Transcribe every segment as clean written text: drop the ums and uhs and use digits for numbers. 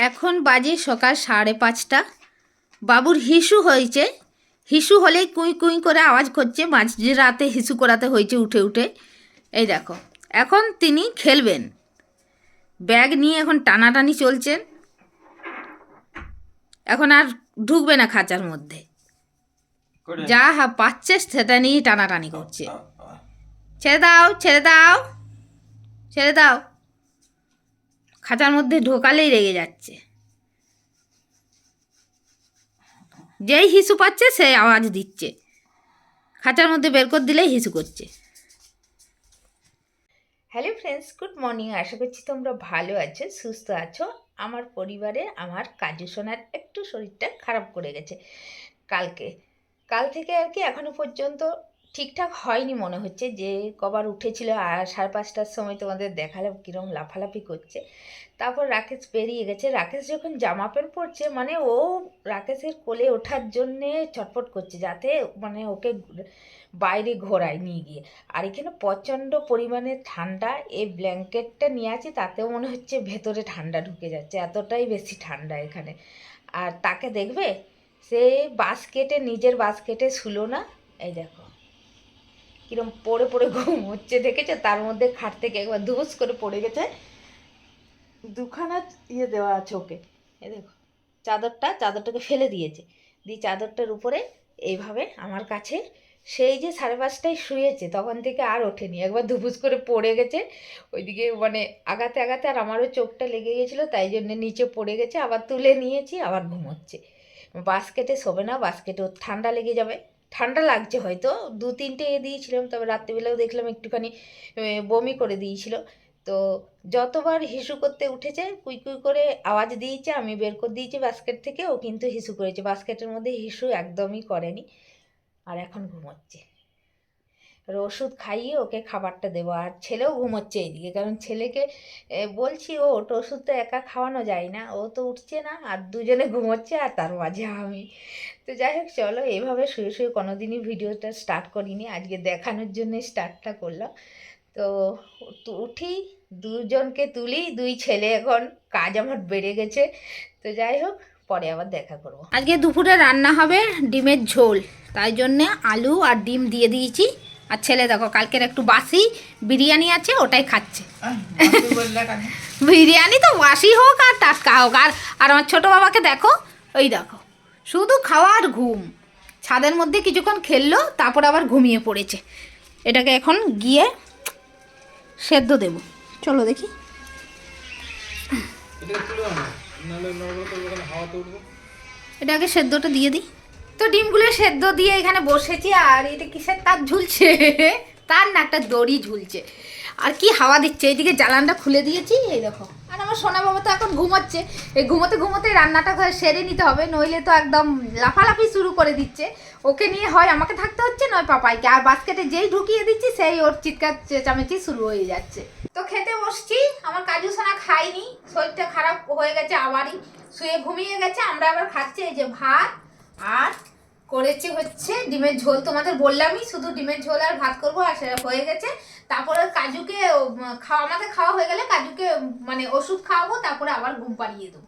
এখন বাজে সকাল 5:30। বাবুর হিসু হয়েছে। হিসু হলেই কুই কুই করে আওয়াজ করছে। মাঝরাতে হিসু করাতে হয়েছে উঠে উঠে। এই দেখো, এখন তিনি খেলবেন। ব্যাগ নিয়ে এখন টানাটানি চলছেন। এখন আর ঢুকবে না খাঁচার মধ্যে, যা পাচ্ছে সেটা নিয়েই টানাটানি করছে। ছেড়ে দাও, ছেড়ে দাও, ছেড়ে দাও। খাঁচার মধ্যে ঢোকালেই রেগে যাচ্ছে। যেই হিসু পাচ্ছে সেই আওয়াজ দিচ্ছে। খাঁচার মধ্যে বের করে দিলেই হিসু করছে। Hello friends, good morning. আশা করছি তোমরা ভালো আছো, সুস্থ আছো। আমার পরিবারে আমার কাজু সোনার একটু শরীরটা খারাপ করে গেছে কাল থেকে আর কি এখনো পর্যন্ত ঠিকঠাক হয়নি মনে হচ্ছে। যে কবার উঠেছিল আর 5:30টার সময় তোমাদের দেখালাম কীরকম লাফালাফি করছে। তারপর রাকেশ বেরিয়ে গেছে। রাকেশ যখন জামা প্যান্ট পরছে মানে ও রাকেশের কোলে ওঠার জন্যে ছটফট করছে, যাতে মানে ওকে বাইরে ঘোরায় নিয়ে গিয়ে। আর এখানে প্রচণ্ড পরিমাণে ঠান্ডা। এই ব্ল্যাঙ্কেটটা নিয়ে আছি, তাতেও মনে হচ্ছে ভেতরে ঠান্ডা ঢুকে যাচ্ছে, এতটাই বেশি ঠান্ডা এখানে। আর তাকে দেখবে, সে নিজের বাস্কেটে শুলো না। এই দেখো কিরম পড়ে পড়ে ঘুম হচ্ছে, দেখেছে? তার মধ্যে খাট থেকে একবার ধুস করে পড়ে গেছে। দুখানা দেওয়া আছে ওকে। এই দেখো চাদরটাকে ফেলে দিয়েছে। দিয়ে চাদরটার উপরে এইভাবে আমার কাছে সেই যে 5:30টায় শুয়েছে তখন থেকে আর ওঠেনি। একবার ধুপুস করে পড়ে গেছে ওইদিকে, মানে আগাতে আগাতে, আর আমারও চোখটা লেগে গেছিলো, তাই জন্য নিচে পড়ে গেছে। আবার তুলে নিয়েছি, আবার ঘুমোচ্ছে। বাস্কেটে শোবে না, বাস্কেটে ঠান্ডা লেগে যাবে। ঠান্ডা লাগছে হয়তো, 2-3টে দিয়েছিলাম, তবে রাত্রিবেলাও দেখলাম একটুখানি বমি করে দিয়েছিল। তো যতবার হিসু করতে উঠেছে কুই কুই করে আওয়াজ দিয়েছে, আমি বের করে দিয়েছি বাস্কেট থেকে, ও কিন্তু হিসু করেছে। বাস্কেটের মধ্যে হিসু একদমই করেনি। আর এখন ঘুমোচ্ছে। আর ওষুধ খাইয়ে ওকে খাবারটা দেবো। আর ছেলেও ঘুমোচ্ছে এইদিকে, কারণ ছেলেকে বলছি ওঠ, ওষুধ তো একা খাওয়ানো যায় না, ও তো উঠছে না, আর দুজনে ঘুমোচ্ছে আর তার মাঝে আমি। তো যাই হোক, চলো, এভাবে শুয়ে শুয়ে কোনোদিনই ভিডিওটা স্টার্ট করিনি, আজকে দেখানোর জন্য স্টার্টটা করলাম। তো উঠি, দুজনকে তুলি, 2 ছেলে, এখন কাজ আমার বেড়ে গেছে। তো যাই হোক, পরে আবার দেখা করবো। আজকে দুপুরে রান্না হবে ডিমের ঝোল, তাই জন্যে আলু আর ডিম দিয়ে দিয়েছি। আর ছেলে দেখো কালকের একটু বাসি বিরিয়ানি আছে, ওটাই খাচ্ছে। বিরিয়ানি তো বাসি হোক আর টাটকা হোক। আর আমার ছোটো বাবাকে দেখো, ওই দেখো শুধু খাওয়া আর ঘুম। ছাদের মধ্যে কিছুক্ষণ খেললো, তারপর আবার ঘুমিয়ে পড়েছে। এটাকে এখন গিয়ে সেদ্ধ দেব, চলো দেখি। এটাকে সেদ্ধটা দিয়ে দিই। তো ডিমগুলো সেদ্ধ দিয়ে এখানে বসেছি। আর এটা কিসের তার ঝুলছে? তার না, একটা দড়ি ঝুলছে। আর কি হাওয়া দিচ্ছে। এইদিকে জ্বালানটা খুলে দিয়েছি, এই দেখো। আর আমার সোনা বাবা তো এখন ঘুমোচ্ছে। এই ঘুমোতে ঘুমোতে রান্নাটা সেরে নিতে হবে, নইলে তো একদম লাফালাফি শুরু করে দিচ্ছে। ওকে নিয়ে হয় আমাকে থাকতে হচ্ছে, নয় পাপাইকে। আর বাস্কেটে যেই ঢুকিয়ে দিচ্ছি সেই ওর চিৎকার চেঁচামেচি শুরু হয়ে যাচ্ছে। তো খেতে বসছি। আমার কাজু সোনা খায়নি, শরীরটা খারাপ হয়ে গেছে, আবারই শুয়ে ঘুমিয়ে গেছে। আমরা আবার খাচ্ছি এই যে ভাত, আর করেছি হচ্ছে ডিমের ঝোল। তোমাদের বললামই, শুধু ডিমের ঝোল আর ভাত করবো, আর সেটা হয়ে গেছে। তারপরে কাজুকে আমাদের খাওয়া হয়ে গেলে কাজুকে মানে ওষুধ খাওয়াবো, তারপরে আবার ঘুম পাড়িয়ে দেবো।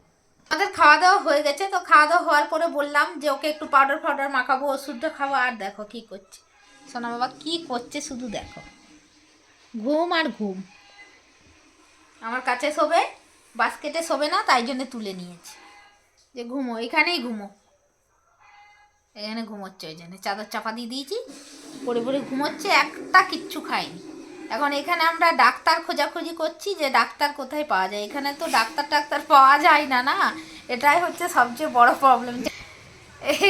আমাদের খাওয়া দাওয়া হয়ে গেছে। তো খাওয়া দাওয়া হওয়ার পরে বললাম যে ওকে একটু পাউডার মাখাবো, ওষুধটা খাবো। আর দেখো কি করছে সোনা বাবা, কি করছে শুধু দেখো, ঘুম আর ঘুম। আমার কাছে শোবে, বাস্কেটে শোবে না, তাই জন্য তুলে নিয়েছি যে ঘুমো, এখানেই ঘুমো। এখানে ঘুমোচ্ছে, ওই জন্য চাদর চাপা দিয়ে দিয়েছি, পড়ে পড়ে ঘুমোচ্ছে, একটা কিচ্ছু খায়নি। এখন এখানে আমরা ডাক্তার খোঁজাখুঁজি করছি যে ডাক্তার কোথায় পাওয়া যায়। এখানে তো ডাক্তার পাওয়া যায় না, না, এটাই হচ্ছে সবচেয়ে বড় প্রবলেম।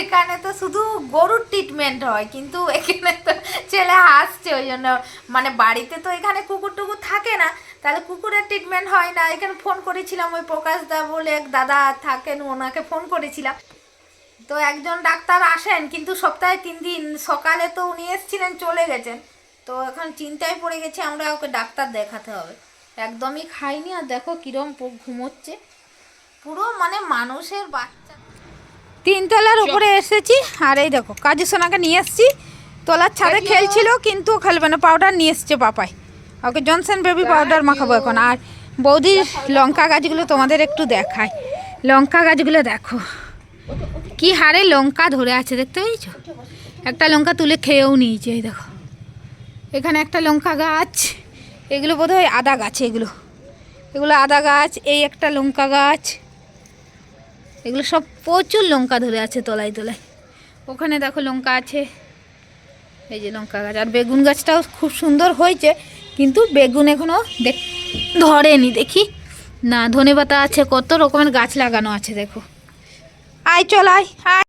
এখানে তো শুধু গরুর ট্রিটমেন্ট হয়, কিন্তু এখানে তো ছেলে হাসছে ওই জন্য। মানে বাড়িতে তো এখানে কুকুর টুকুর থাকে না, তাহলে কুকুরের ট্রিটমেন্ট হয় না। এখানে ফোন করেছিলাম, ওই প্রকাশ দা বলে এক দাদা থাকেন, ওনাকে ফোন করেছিলাম। তো একজন ডাক্তার আসেন, কিন্তু সপ্তাহে 3 দিন। সকালে তো উনি এসেছিলেন, চলে গেছেন। তো এখন চিন্তায় পড়ে গেছি আমরা, ওকে ডাক্তার দেখাতে হবে। একদমই খাইনি, আর দেখো কিরম ঘুমোচ্ছে, পুরো মানে মানুষের বাচ্চা। 3 তলার উপরে এসেছি। আর এই দেখো কাজু সোনাকে নিয়ে এসেছি। তলার ছাদে খেলছিল, কিন্তু খেলবে না, পাউডার নিয়ে এসছে পাপাই। ওকে জনসন বেবি পাউডার মাখাবো এখন। আর বৌদির লঙ্কা গাছগুলো তোমাদের একটু দেখায়। লঙ্কা গাছগুলো দেখো কি হারে লঙ্কা ধরে আছে, দেখতে পেয়েছো? একটা লঙ্কা তুলে খেয়েও নিয়েছে, এই দেখো এখানে একটা লঙ্কা গাছ। এগুলো বোধহয় আদা গাছ, এগুলো আদা গাছ। এই একটা লঙ্কা গাছ, এগুলো সব প্রচুর লঙ্কা ধরে আছে তলায় তলায়। ওখানে দেখো লঙ্কা আছে, এই যে লঙ্কা গাছ। আর বেগুন গাছটাও খুব সুন্দর হয়েছে, কিন্তু বেগুন এখনও ধরেনি। দেখি না, ধনেপাতা আছে, কত রকমের গাছ লাগানো আছে দেখো। আয় চল আয় আয়।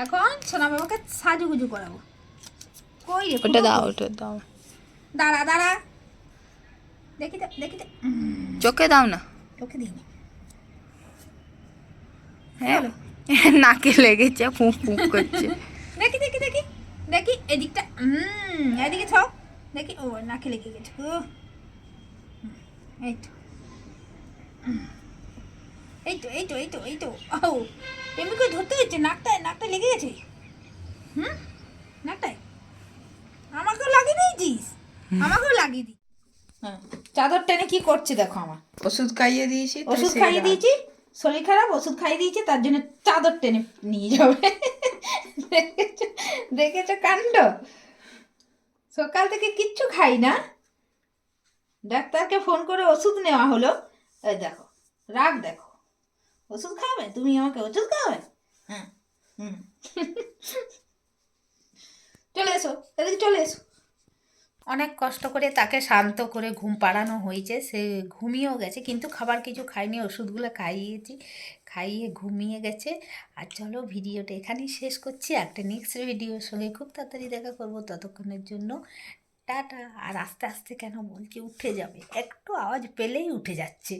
এখন সোনা বাবাকে সাজুগুজু করাবো। কই রে, ওটা দাও, ওটা দাও। দাঁড়া দাঁড়া, দেখি দেখি। চোখে দাও না। চোখে দিইনি। হ্যাঁ, নাকে লেগেছে, ফুঁক ফুঁক করছে। দেখি দেখি দেখি দেখি এদিকটা, এদিকে ছাও দেখি। ও নাকে লেগে গেছে। ও এই তো এই তো এই তো এই তো এই তো। ও এমনি ধরতে হচ্ছে, নাকটায় লেগে গেছে। নাকটায় আমাকেও লাগিয়ে দিয়েছিস? আমাকেও লাগিয়ে দিই। হ্যাঁ, চাদর টেনে কি করছে দেখো আমার। ওষুধ খাইয়ে দিয়েছি, ওষুধ খাইয়ে দিয়েছি, শরীর খারাপ, ওষুধ খাইয়ে দিয়েছি, তার জন্য চাদর টেনে নিয়ে যাবে। দেখেছো দেখেছো কাণ্ড? সকাল থেকে কিচ্ছু খাই না, ডাক্তারকে ফোন করে ওষুধ নেওয়া হলো। এই দেখো রাগ দেখো, ওষুধ খাবে তুমি, আমাকে ওষুধ খাবে? হ্যাঁ হুম। চলে এসো, এদিকে চলে এসো। অনেক কষ্ট করে তাকে শান্ত করে ঘুম পাড়ানো হয়েছে, সে ঘুমিয়েও গেছে, কিন্তু খাবার কিছু খায়নি, ওষুধগুলো খাইয়েছি, খাইয়ে ঘুমিয়ে গেছে। আর চলো ভিডিওটা এখানেই শেষ করছি, একটা নেক্সট ভিডিওর সঙ্গে খুব তাড়াতাড়ি দেখা করব। ততক্ষণের জন্য টাটা। আর আস্তে আস্তে কেন বলছি, উঠে যাবে, একটু আওয়াজ পেলেই উঠে যাচ্ছে।